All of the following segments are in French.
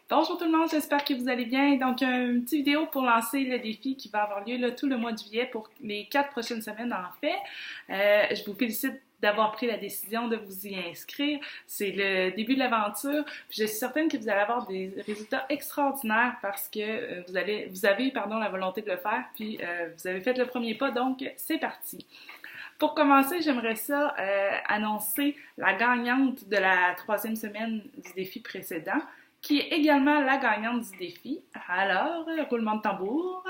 Bonjour tout le monde, j'espère que vous allez bien. Donc, une petite vidéo pour lancer le défi qui va avoir lieu là, tout le mois de juillet pour les 4 prochaines semaines en fait. Je vous félicite d'avoir pris la décision de vous y inscrire. C'est le début de l'aventure. Puis je suis certaine que vous allez avoir des résultats extraordinaires parce que vous avez la volonté de le faire. Puis vous avez fait le premier pas, donc c'est parti. Pour commencer, j'aimerais ça annoncer la gagnante de la 3e semaine du défi précédent, qui est également la gagnante du défi. Alors, roulement de tambour.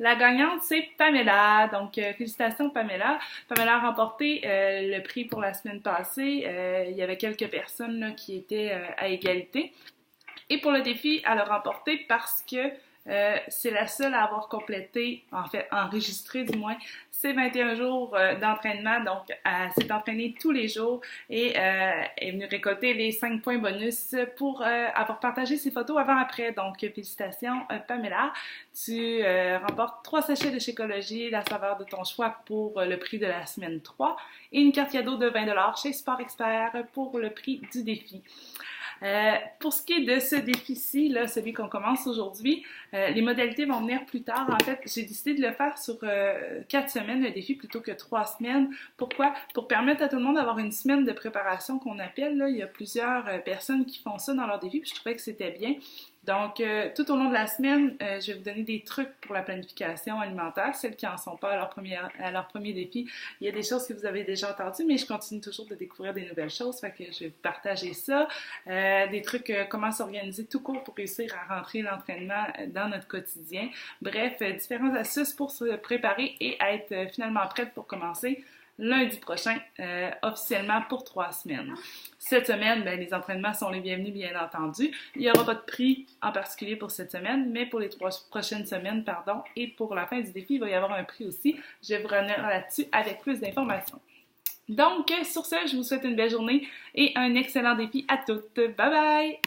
La gagnante, c'est Pamela. Donc, félicitations Pamela. Pamela a remporté le prix pour la semaine passée. Il y avait quelques personnes là, qui étaient à égalité. Et pour le défi, elle a remporté parce que c'est la seule à avoir complété, en fait enregistré du moins, ses 21 jours d'entraînement. Donc, elle s'est entraînée tous les jours et est venue récolter les 5 points bonus pour avoir partagé ses photos avant-après. Donc, félicitations Pamela. Tu remportes 3 sachets de Shakeology, la saveur de ton choix pour le prix de la semaine 3 et une carte cadeau de 20$ chez Sport Expert pour le prix du défi. Pour ce qui est de ce défi-ci, là, celui qu'on commence aujourd'hui, les modalités vont venir plus tard. En fait, j'ai décidé de le faire sur 4 semaines, le défi, plutôt que 3 semaines. Pourquoi? Pour permettre à tout le monde d'avoir une semaine de préparation qu'on appelle. Là, il y a plusieurs personnes qui font ça dans leur défi, puis je trouvais que c'était bien. Donc, tout au long de la semaine, je vais vous donner des trucs pour la planification alimentaire, celles qui n'en sont pas à leur premier défi. Il y a des choses que vous avez déjà entendues, mais je continue toujours de découvrir des nouvelles choses, fait que je vais vous partager ça. Des trucs, comment s'organiser tout court pour réussir à rentrer l'entraînement dans notre quotidien. Bref, différentes astuces pour se préparer et être finalement prête pour commencer lundi prochain, officiellement pour 3 semaines. Cette semaine, les entraînements sont les bienvenus, bien entendu. Il n'y aura pas de prix en particulier pour cette semaine, mais pour les 3 prochaines semaines, et pour la fin du défi, il va y avoir un prix aussi. Je vais vous revenir là-dessus avec plus d'informations. Donc, sur ce, je vous souhaite une belle journée et un excellent défi à toutes. Bye bye!